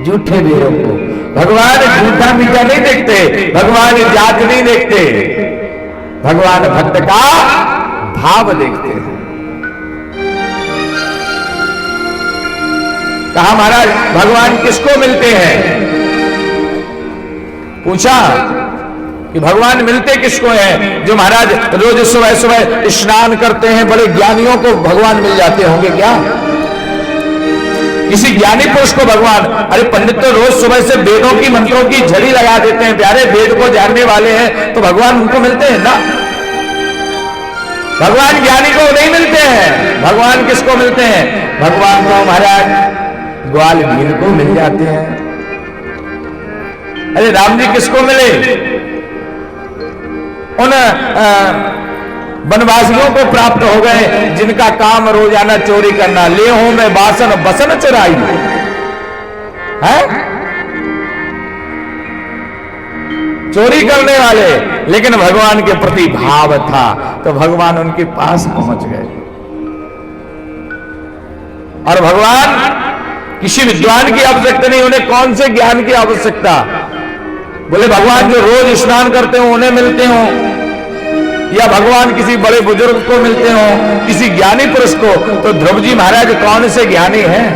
झूठे वीरों को। भगवान झूठा मीठा नहीं देखते, भगवान जात नहीं देखते, भगवान भक्त का भाव देखते हैं। कहा महाराज भगवान किसको मिलते हैं? पूछा कि भगवान मिलते किसको हैं? जो महाराज रोज सुबह सुबह स्नान करते हैं, बड़े ज्ञानियों को भगवान मिल जाते होंगे क्या? किसी ज्ञानी पुरुष को भगवान? अरे पंडित तो रोज सुबह से वेदों की मंत्रों की झड़ी लगा देते हैं, प्यारे वेद को जानने वाले हैं, तो भगवान उनको मिलते हैं ना? भगवान ज्ञानी को नहीं मिलते हैं। भगवान किसको मिलते हैं? भगवान को महाराज ग्वाल भील को मिल जाते हैं। अरे राम जी किसको मिले? उन वनवासियों को प्राप्त हो गए जिनका काम रोजाना चोरी करना। ले हूं मैं बासन बसन चुराई है, चोरी करने वाले, लेकिन भगवान के प्रति भाव था तो भगवान उनके पास पहुंच गए। और भगवान किसी विद्वान की आवश्यकता नहीं, उन्हें कौन से ज्ञान की आवश्यकता? बोले भगवान जो रोज स्नान करते हो उन्हें मिलते हो, या भगवान किसी बड़े बुजुर्ग को मिलते हो, किसी ज्ञानी पुरुष को? तो ध्रुव जी महाराज कौन से ज्ञानी हैं?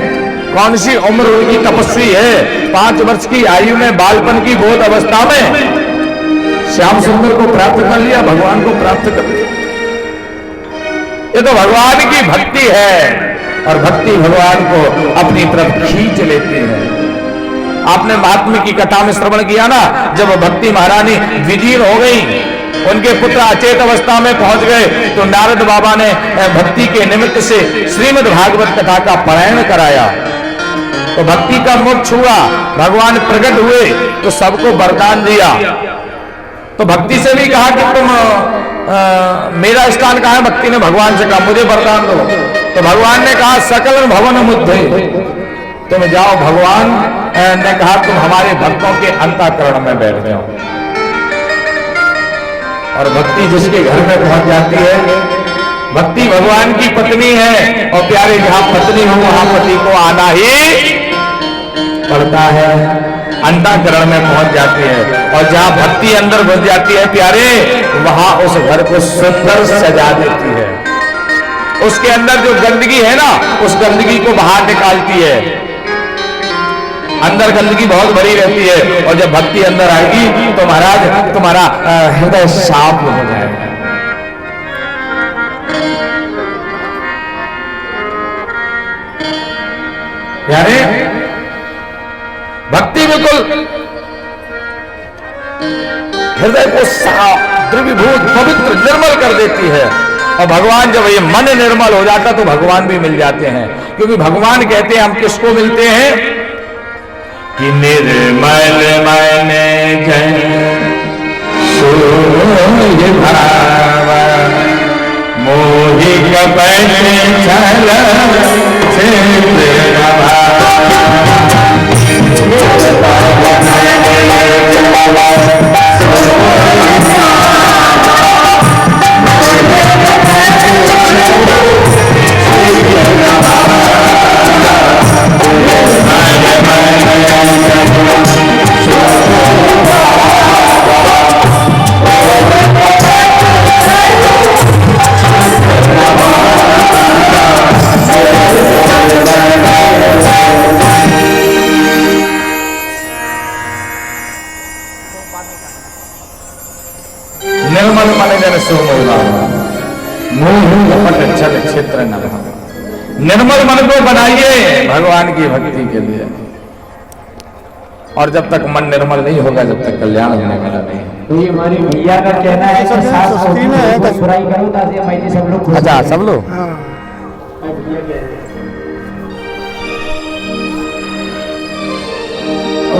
कौन सी उम्र उनकी तपस्वी है? 5 वर्ष की आयु में, बालपन की बोध अवस्था में श्याम सुंदर को प्राप्त कर लिया, भगवान को प्राप्त कर लिया। ये तो भगवान की भक्ति है, और भक्ति भगवान को अपनी तरफ खींच लेती है। आपने महात्मा की कथा में श्रवण किया ना, जब भक्ति महारानी विजीर्ण हो गई, उनके पुत्र अचेत अवस्था में पहुंच गए, तो नारद बाबा ने भक्ति के निमित्त से श्रीमद् भागवत कथा का पारायण कराया। तो भक्ति का मुख छुआ, भगवान प्रकट हुए तो सबको वरदान दिया। तो भक्ति से भी कहा कि तुम मेरा स्थान कहां है? भक्ति ने भगवान से कहा मुझे वरदान दो। तो भगवान ने कहा सकल भवन मुद्धे, तुम जाओ। भगवान ने कहा तुम हमारे भक्तों के अंतःकरण में बैठ जाओ। और भक्ति जिसके घर में पहुंच जाती है, भक्ति भगवान की पत्नी है, और प्यारे जहां पत्नी हो वहां पति को आना ही पड़ता है, अंतःकरण में पहुंच जाती है। और जहां भक्ति अंदर घुस जाती है प्यारे, वहां उस घर को सुंदर सजा देती है। उसके अंदर जो गंदगी है ना, उस गंदगी को बाहर निकालती है। अंदर गंदगी बहुत भरी रहती है, और जब भक्ति अंदर आएगी तो महाराज तुम्हारा हृदय साफ हो जाएगा। यानी भक्ति बिल्कुल हृदय को साफ, द्रवीभूत, पवित्र, निर्मल कर देती है। और भगवान जब ये मन निर्मल हो जाता तो भगवान भी मिल जाते हैं, क्योंकि भगवान कहते हैं हम किसको मिलते हैं कि निर्मल मन जन सोय भाव, मोहि कपट छल छिद्र निर्मल मन जन सोमोला, मोहि कपट छल छिद्र न भाव। निर्मल मन को बनाइए भगवान की भक्ति के लिए। और जब तक मन निर्मल नहीं होगा, जब तक कल्याण होने वाला नहीं। तो ये हमारी भैया का कहना है कि सास ससुर को बुराई करो ताकि हमारे सब लोग। अच्छा सब लोग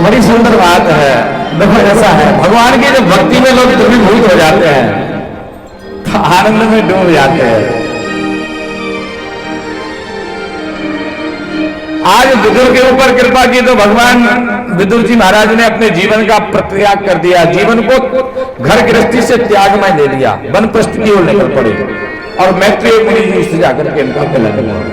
बड़ी सुंदर बात है। देखो ऐसा है, भगवान की जब भक्ति में लोग द्रवीभूत हो जाते हैं तो आनंद में डूब जाते हैं। आज विदुर के ऊपर कृपा की तो भगवान विदुर जी महाराज ने अपने जीवन का प्रत्याग कर दिया, जीवन को घर गृहस्थी से त्याग में ले लिया, वनप्रस्थ की ओर निकल पड़े और मैत्रेय मुनि जी से जाकर के इनका मिलन हुआ।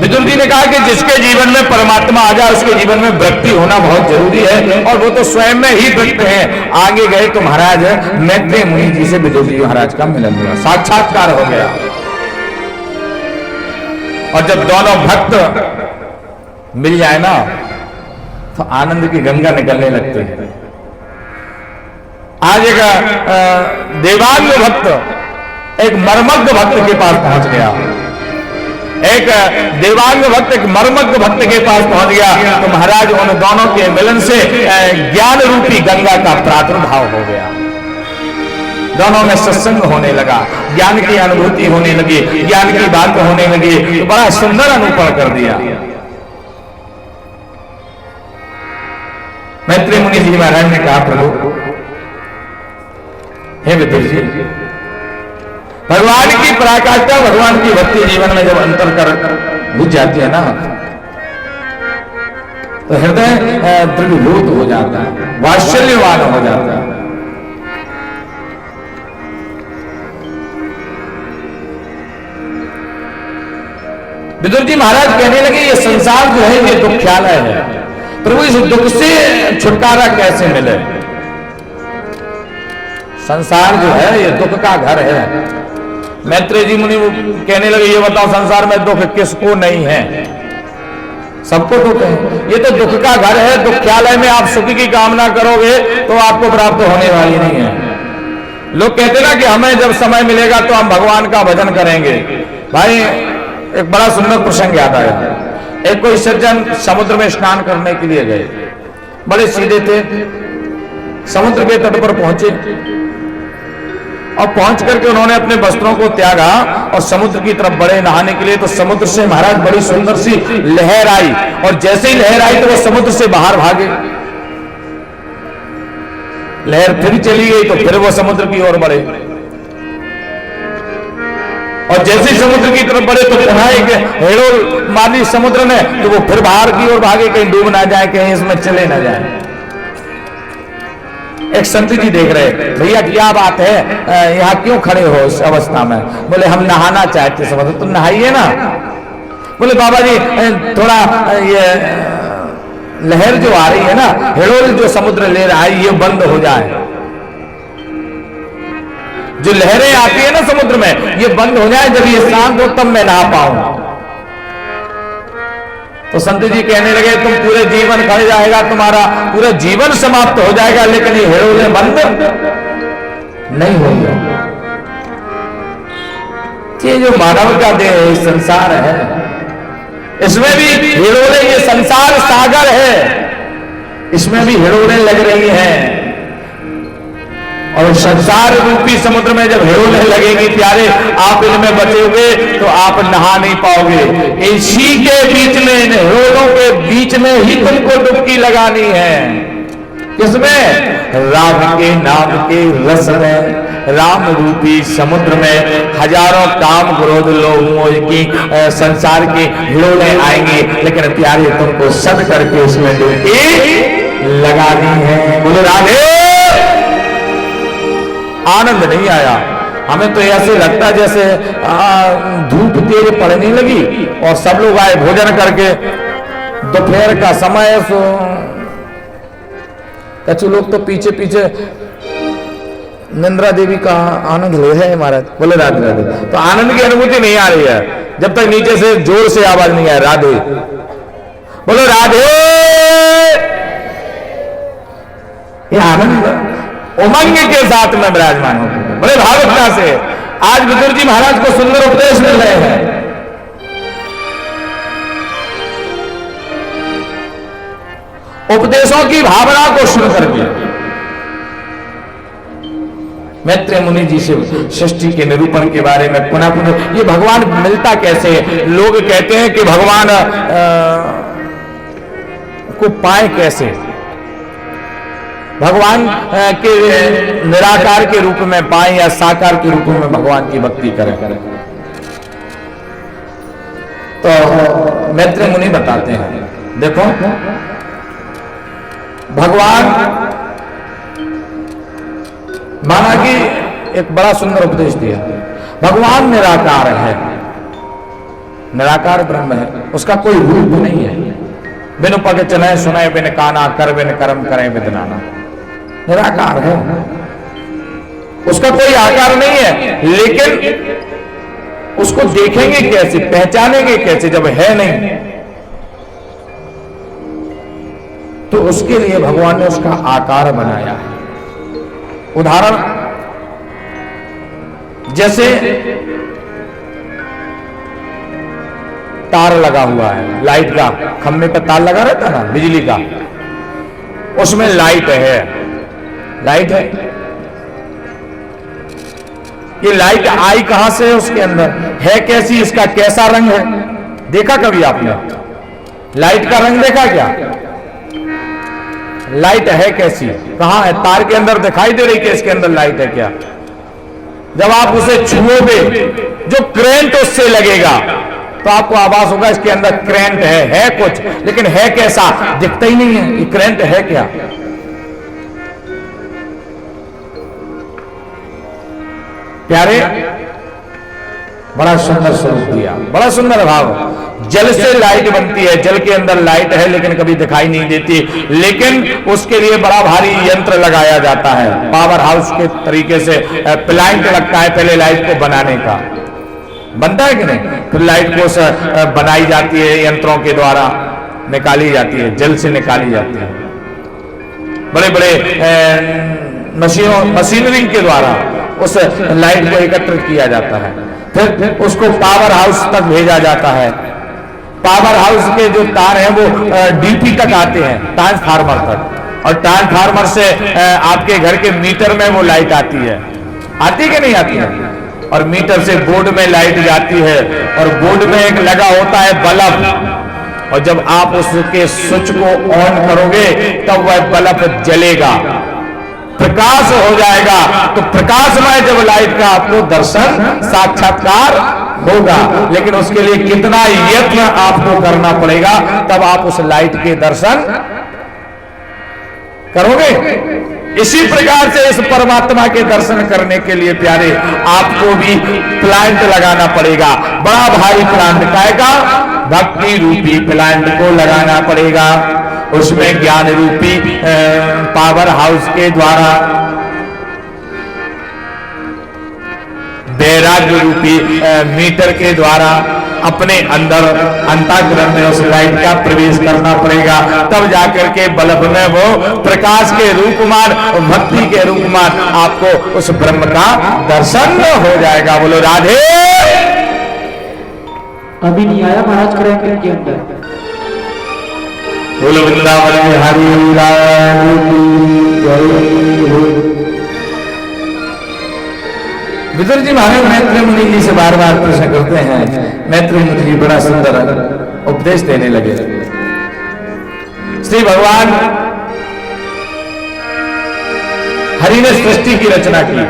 विदुर जी ने कहा कि जिसके जीवन में परमात्मा आ जाए उसके जीवन में वृत्ति होना बहुत जरूरी है, और वो तो स्वयं में ही वृत्त है। आगे गए तो महाराज मैत्रेय मुनि जी से विदुर जी महाराज का मिलन हुआ, साक्षात्कार हो गया। और जब दोनों भक्त मिल जाए ना तो आनंद की गंगा निकलने लगती है। आज एक देवांग भक्त एक मर्मज्ञ भक्त के पास पहुंच गया, एक देवांग भक्त एक मर्मज्ञ भक्त के पास पहुंच गया, तो महाराज उन दोनों के मिलन से ज्ञान रूपी गंगा का प्रादुर्भाव हो गया। दोनों में सत्संग होने लगा, ज्ञान की अनुभूति होने लगी, ज्ञान की बात होने लगी, तो बड़ा सुंदर अनुपण कर दिया। मैत्रेय मुनि जी महाराज ने कहा, प्रभु हे विदुर जी, भगवान की पराकाष्ठा, भगवान की भक्ति जीवन में जब अंतर कर बुझ जाती है ना, तो हृदय दृढ़भूत हो जाता है, वात्सल्यवान हो जाता है। विदुर जी महाराज कहने लगे, ये संसार जो है ये दुख्यालय है, प्रभु इस दुख से छुटकारा कैसे मिले? संसार जो है ये दुख का घर है। मैत्रेय जी मुनि कहने लगे, ये बताओ संसार में दुख किसको नहीं है? सबको दुख है, ये तो दुख का घर है। दुख्यालय में आप सुख की कामना करोगे तो आपको प्राप्त होने वाली नहीं है। लोग कहते ना कि हमें जब समय मिलेगा तो हम भगवान का भजन करेंगे। भाई एक बड़ा सुंदर प्रसंग याद आया। एक कोई सज्जन समुद्र में स्नान करने के लिए गए, बड़े सीधे थे, समुद्र के तट पर पहुंचे और पहुंच करके उन्होंने अपने वस्त्रों को त्यागा और समुद्र की तरफ बढ़े नहाने के लिए। तो समुद्र से महाराज बड़ी सुंदर सी लहर आई, और जैसे ही लहर आई तो वो समुद्र से बाहर भागे। लहर फिर चली गई तो फिर वो समुद्र की ओर बढ़े, और जैसे ही समुद्र की तरफ बढ़े तो पुनः एक हेड़ोल मारी समुद्र ने, तो वो फिर बाहर की ओर भागे, कहीं डूब ना जाए, कहीं इसमें चले ना जाए। एक संत जी देख रहे, भैया क्या बात है, यहाँ क्यों खड़े हो इस अवस्था में? बोले हम नहाना चाहते समुद्र। तो नहाइए ना। बोले बाबा जी थोड़ा ये लहर जो आ रही है ना, हेड़ोल जो समुद्र ले रहा है, ये बंद हो जाए। जो लहरें आती है ना समुद्र में, ये बंद हो जाए, जब ये शांत हो तब मैं नहा पाऊं। तो संत जी कहने लगे, तुम पूरे जीवन खड़े जाएगा, तुम्हारा पूरा जीवन समाप्त हो जाएगा, लेकिन ये हेड़ोले बंद नहीं होंगे। ये जो मानव का देह है, संसार है, इसमें भी हेड़ोले, ये संसार सागर है, इसमें भी हेड़ोले लग रही हैं। और संसार रूपी समुद्र में जब हेड़ोले लगेंगी प्यारे, आप इनमें बचोगे तो आप नहा नहीं पाओगे। इसी के बीच में, इन हेड़ोलों के बीच में ही तुमको डुबकी लगानी है। किसमें? राम के नाम के रस में, राम रूपी समुद्र में हजारों काम क्रोध लोभ मोह की संसार के हिड़ोले आएंगे, लेकिन प्यारे तुमको सद करके उसमें डुबकी लगानी है। बोलो राधे। आनंद नहीं आया हमें, तो ऐसे लगता जैसे धूप तेज पड़ने लगी और सब लोग आए भोजन करके, दोपहर का समय, कछु लोग तो पीछे पीछे निंद्रा देवी का आनंद ले रहे हैं महाराज। बोले राधे राधे। तो आनंद की अनुभूति नहीं आ रही है जब तक नीचे से जोर से आवाज नहीं आए राधे। बोलो राधे। ये आनंद उमंग के साथ में विराजमान हो, बड़े भावुकता से। आज विदुर जी महाराज को सुंदर उपदेश मिल रहे हैं। उपदेशों की भावना को सुन करके मैत्रेय मुनि जी से सृष्टि के निरूपण के बारे में पुनः पुनः, ये भगवान मिलता कैसे है? लोग कहते हैं कि भगवान को पाए कैसे, भगवान के निराकार के रूप में पाए या साकार के रूप में भगवान की भक्ति करें। तो मैत्रेय मुनि बताते हैं, देखो भगवान, माना कि एक बड़ा सुंदर उपदेश दिया, भगवान निराकार है, निराकार ब्रह्म है, उसका कोई रूप नहीं है। बिनु पग चले सुने बिन काना, कर बिन कर्म करें विदनाना। निराकार है, उसका कोई आकार नहीं है, लेकिन उसको देखेंगे कैसे, पहचानेंगे कैसे जब है नहीं? तो उसके लिए भगवान ने उसका आकार बनाया है। उदाहरण जैसे तार लगा हुआ है, लाइट का खंभे पर तार लगा रहता ना बिजली का, उसमें लाइट है, लाइट है। ये लाइट आई कहां से है? उसके अंदर है कैसी, इसका कैसा रंग है? देखा कभी आपने लाइट का रंग देखा क्या? लाइट है कैसी, कहां है? तार के अंदर दिखाई दे रही कि इसके अंदर लाइट है क्या? जब आप उसे छुओगे, जो करंट उससे लगेगा तो आपको आभास होगा इसके अंदर करंट है कुछ, लेकिन है कैसा दिखता ही नहीं है। ये करंट है क्या? प्यारे, बड़ा सुंदर स्वरूप दिया, बड़ा सुंदर भाव। जल से लाइट बनती है, जल के अंदर लाइट है लेकिन कभी दिखाई नहीं देती, लेकिन उसके लिए बड़ा भारी यंत्र लगाया जाता है, पावर हाउस के तरीके से प्लांट लगता है पहले लाइट को बनाने का, बनता है कि नहीं? फिर लाइट को बनाई जाती है, यंत्रों के द्वारा निकाली जाती है, जल से निकाली जाती है, बड़े बड़े मशीनरी के द्वारा उस लाइट को एकत्रित किया जाता है, फिर उसको पावर हाउस तक भेजा जाता है। पावर हाउस के जो तार हैं वो डीपी तक आते हैं, ट्रांसफार्मर तक, और ट्रांसफार्मर से आपके घर के मीटर में वो लाइट आती है, आती कि नहीं आती है? और मीटर से बोर्ड में लाइट जाती है, और बोर्ड में एक लगा होता है बल्ब, और जब आप उसके स्विच को ऑन करोगे तब वह बल्ब जलेगा, प्रकाश हो जाएगा। तो प्रकाशमय जब लाइट का आपको दर्शन साक्षात्कार होगा, लेकिन उसके लिए कितना यत्न आपको करना पड़ेगा, तब आप उस लाइट के दर्शन करोगे। इसी प्रकार से इस परमात्मा के दर्शन करने के लिए प्यारे आपको भी प्लांट लगाना पड़ेगा, बड़ा भारी प्लांट, काय का? भक्ति रूपी प्लांट को लगाना पड़ेगा, उसमें ज्ञान रूपी पावर हाउस के द्वारा, वैराग्य रूपी मीटर के द्वारा अपने अंदर अंतःकरण में उस लाइट का प्रवेश करना पड़ेगा, तब जाकर के बल्ब में वो प्रकाश के रूपमान, भक्ति के रूपमान आपको उस ब्रह्म का दर्शन हो जाएगा। बोलो राधे। अभी नहीं आया महाराज करंट के अंदर। बोलो वृंदावन बिहारी लाल की जय। विदुर जी महाराज मैत्री मुनि जी से बार बार प्रश्न करते हैं, मैत्री मुनि जी बड़ा सुंदर उपदेश देने लगे। श्री भगवान हरि ने सृष्टि की रचना की,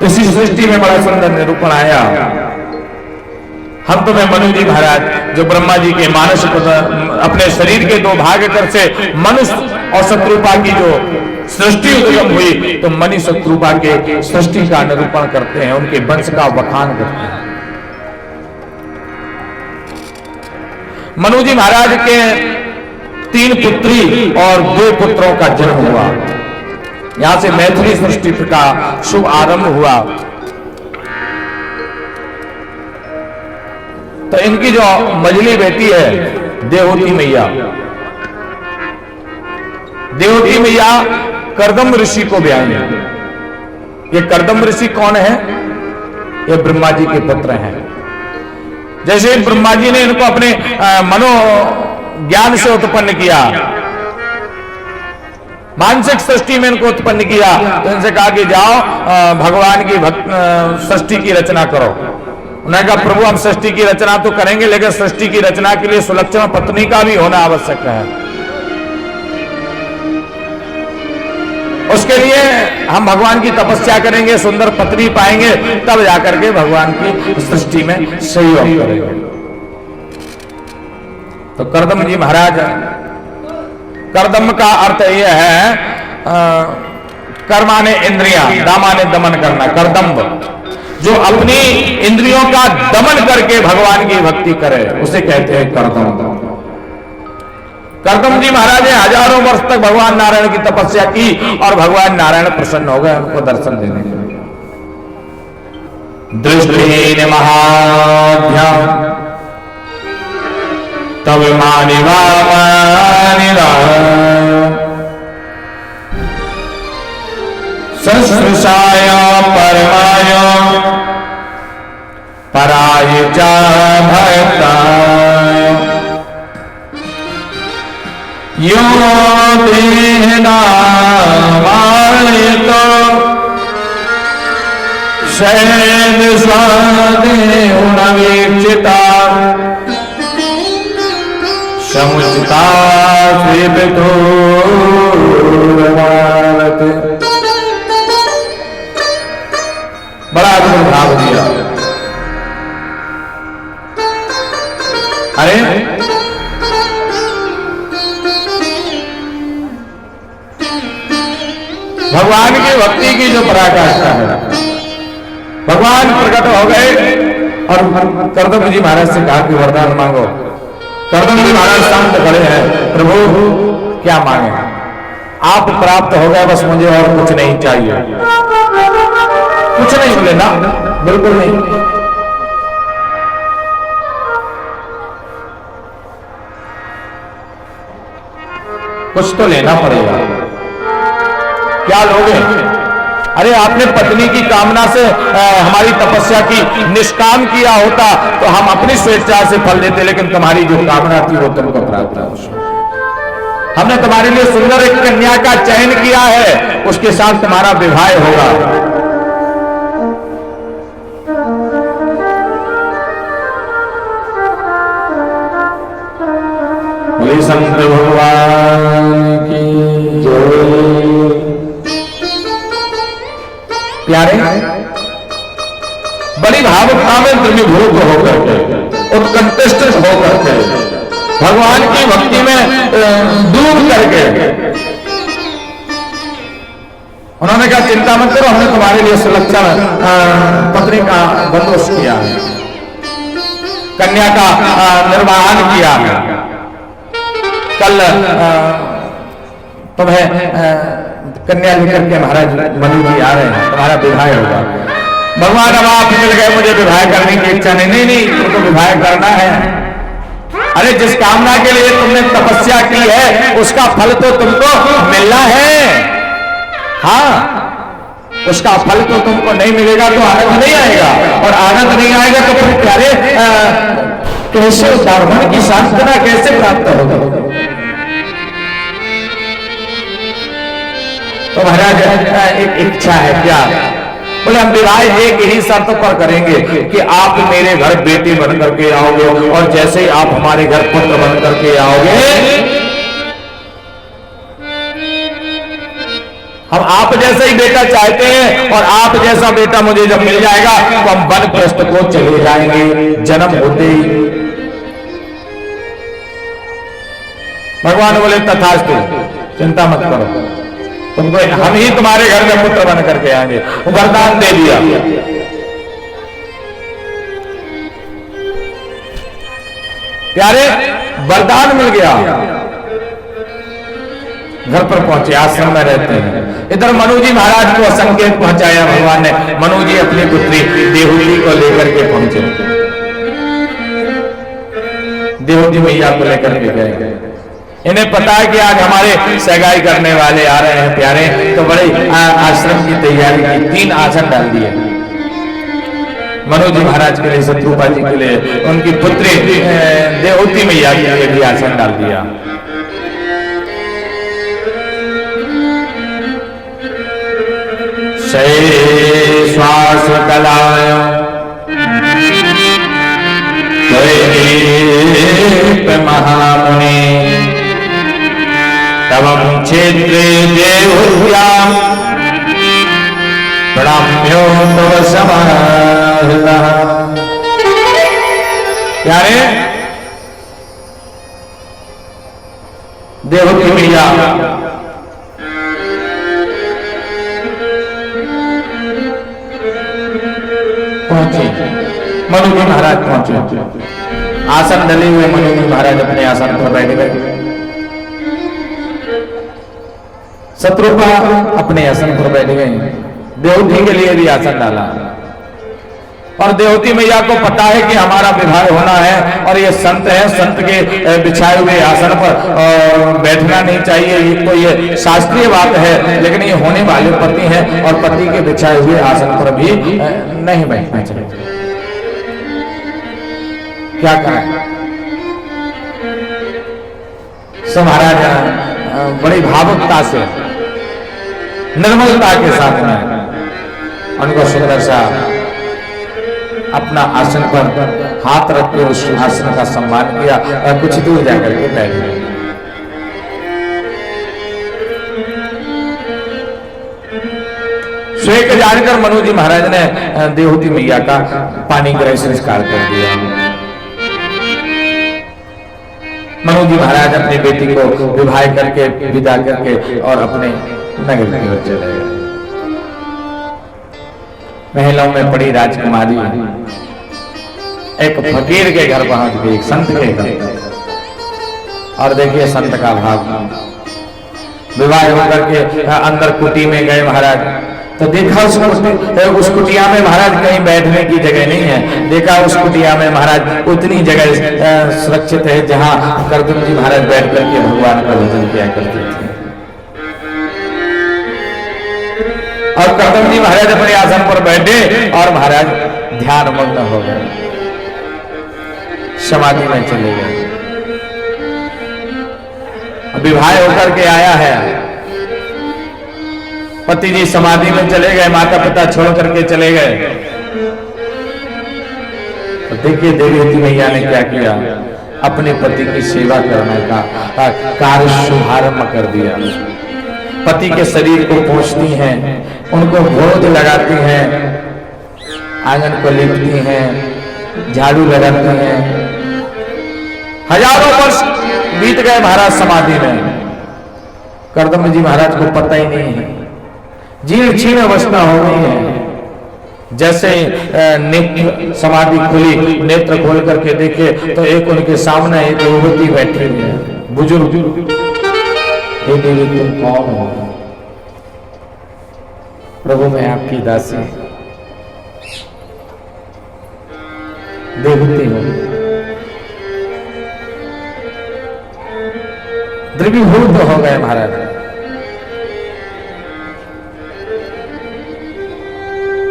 इसी सृष्टि में बड़ा सुंदर निरूपण आया। हम तुम्हें मनु जी महाराज जो ब्रह्मा जी के मानस अपने शरीर के दो भाग कर से मनुष्य और शत्रुपा की जो सृष्टि उद्गम हुई, तो मनु शत्रुपा के सृष्टि का निरूपण करते हैं, उनके वंश का बखान करते हैं। मनु जी महाराज के 3 पुत्री और 2 पुत्रों का जन्म हुआ। यहां से मैथिली सृष्टि का शुभ आरंभ हुआ। तो इनकी जो मझली बेटी है देवहूति मैया, देवहूति मैया कर्दम ऋषि को ब्याही। ये कर्दम ऋषि कौन है? ये ब्रह्मा जी के पुत्र हैं। जैसे ब्रह्मा जी ने इनको अपने मनो ज्ञान से उत्पन्न किया, मानसिक सृष्टि में इनको उत्पन्न किया, तो इनसे कहा कि जाओ भगवान की सृष्टि की रचना करो। उन्होंने कहा प्रभु हम सृष्टि की रचना तो करेंगे, लेकिन सृष्टि की रचना के लिए सुलक्षण पत्नी का भी होना आवश्यक है। उसके लिए हम भगवान की तपस्या करेंगे, सुंदर पत्नी पाएंगे, तब जाकर के भगवान की सृष्टि में सहयोग करेंगे। तो कर्दम जी महाराज, कर्दम का अर्थ यह है कर्माने इंद्रियां, दामाने दमन करना, कर्दम्ब। जो अपनी इंद्रियों का दमन करके भगवान की भक्ति करे उसे कहते हैं कर्दम। कर्दम जी महाराज ने हजारों वर्ष तक भगवान नारायण की तपस्या की और भगवान नारायण प्रसन्न हो गए उनको दर्शन देने के लिए। दृष्टि महाध्यान तब मानिवा संस्कृशाय परमाय पराय च भक्ताय यो देहनामायितो शैन स्वादेहुनवीक्षिता समुचिता श्रीविधो बड़ा अद्भुत भाव दिया। अरे भगवान की भक्ति की जो पराकाष्ठा है, भगवान प्रकट हो गए और कर्दम जी महाराज से कहा कि वरदान मांगो। कर्दम जी महाराज शांत खड़े हैं, प्रभु क्या मांगे? आप प्राप्त हो गए, बस मुझे और कुछ नहीं चाहिए। कुछ नहीं बोले ना, बिल्कुल नहीं। कुछ तो लेना पड़ेगा। क्या लोगे? अरे आपने पत्नी की कामना से हमारी तपस्या की निष्काम किया होता तो हम अपनी स्वेच्छा से फल देते, लेकिन तुम्हारी जो कामना थी वो तुमको प्राप्त है। हमने तुम्हारे लिए सुंदर एक कन्या का चयन किया है, उसके साथ तुम्हारा विवाह होगा। संत भगवान की जय। प्यारे, बड़ी भावुकता में द्रवीभूत होकर के, उत्कंठित होकर के, भगवान की भक्ति में डूब करके उन्होंने कहा चिंता मत करो, हमने तुम्हारे लिए सुलक्षण पत्नी का बंदोबस्त किया है, कन्या का निर्वाहन किया है। कल तुम्हें कन्या लेकर के महाराज मनु जी आ रहे हैं, तुम्हारा विवाह होगा। भगवान अब आप मिल गए, मुझे विवाह करने की इच्छा नहीं। नहीं नहीं, तुमको विवाह करना है। अरे जिस कामना के लिए तुमने तपस्या की है उसका फल तो तुमको मिलना है। हाँ, उसका फल तो तुमको नहीं मिलेगा तो आनंद नहीं आएगा, और आनंद नहीं आएगा तो फिर प्यारे कैसे ब्राह्मण की सांत्वना कैसे प्राप्त होगा? तो महाराज एक इच्छा है क्या? बोले हम विवाह एक ही शर्त पर करेंगे कि आप मेरे घर बेटी बन करके आओगे, और जैसे ही आप हमारे घर पुत्र बन करके आओगे, हम आप जैसा ही बेटा चाहते हैं, और आप जैसा बेटा मुझे जब मिल जाएगा तो हम वन प्रस्थ को चले जाएंगे जन्म होते ही। भगवान बोले तथास्तु, चिंता मत करो, तुमको हम ही तुम्हारे घर में पुत्र बन करके आएंगे। वरदान दे दिया। प्यारे, वरदान मिल गया। घर पर पहुंचे, आश्रम में रहते हैं। इधर मनु जी महाराज को संकेत पहुंचाया भगवान ने। मनु जी अपनी पुत्री देहुती को लेकर के पहुंचे। देहुती मैया को लेकर के गए। इन्हें पता है कि आज हमारे सगाई करने वाले आ रहे हैं प्यारे, तो बड़े आश्रम की तैयारी की। 3 आसन डाल दिए मनु जी महाराज के लिए, शत्रुपा जी के लिए, उनकी पुत्री देहुती मैया के लिए भी आसन डाल दिया। श्वास कलाय महामुनि तवं क्षेत्रे देहुर्यां प्रणम्यो तव समाहितः। प्यारे, देहुती मैया पहुंचे, मनु जी महाराज पहुंचे। आसन डले हुए मनु जी महाराज अपने आसन पर बैठ गए। शत्रुपा अपने आसन पर बैठ गए। देवती के लिए भी आसन डाला और देवती मैया को पता है कि हमारा विवाह होना है और ये संत है, संत के बिछाए हुए आसन पर बैठना नहीं चाहिए, ये तो ये शास्त्रीय बात है, लेकिन ये होने वाले पति हैं और पति के बिछाए हुए आसन पर भी नहीं बैठना चाहिए। क्या करें? सो महाराज बड़ी भावुकता से, निर्मलता के साथ में उनको सुंदर सा अपना आसन पर हाथ रख के उस आसन का सम्मान किया और कुछ दूर जाकर के बैठ गए। स्वेक जानकर मनु जी महाराज ने देवती मैया का पानी ग्रह संस्कार कर दिया। मनु जी महाराज अपनी बेटी को विवाह करके विदा करके और अपने नगर की ओर चले गए। महलों में पड़ी राजकुमारी एक फकीर के घर पहुंच गई, एक संत के घर। और देखिए संत का भाव, विवाह होकर के अंदर कुटी में गए महाराज, तो देखा उस कुटिया में महाराज कहीं बैठने की जगह नहीं है। देखा उस कुटिया में महाराज उतनी जगह सुरक्षित है जहां करदम जी महाराज बैठ करके भगवान का भजन किया करते थे। और करदम जी महाराज अपने आसन पर बैठे और महाराज ध्यान मग्न हो गए, समाधि में चले गए। विवाह होकर के आया है, पति जी समाधि में चले गए, माता पिता छोड़ करके चले गए। तो देखिए देवी मैया ने क्या किया, अपने पति की सेवा करने का कार्य शुभारंभ कर दिया। पति के शरीर को पोंछती हैं, उनको भोज लगाती हैं, आंगन को लिपती हैं, झाड़ू लगाती हैं। हजारों वर्ष बीत गए महाराज समाधि में। करदम जी महाराज को पता ही नहीं है, जीर्ण क्षीण अवस्था हो गई है। जैसे नेत्र समाधि खुली, नेत्र खोल करके देखे तो एक उनके सामने एक युवती बैठी हुई है, बुजुर्ग। हे देवी तुम कौन हो? प्रभु मैं आपकी दासी देवती हूं। द्रवीभूत हो गए महाराज।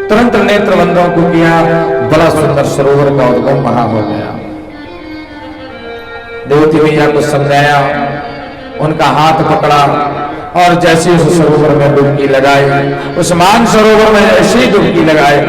तुरंत नेत्र बंदों को किया, बड़ा सुंदर सरोवर का उद्गम वहां हो गया। देवती मैया को समझाया, उनका हाथ पकड़ा और जैसे उस सरोवर में डुबकी लगाई, उस मान सरोवर में ऐसी डुबकी लगाए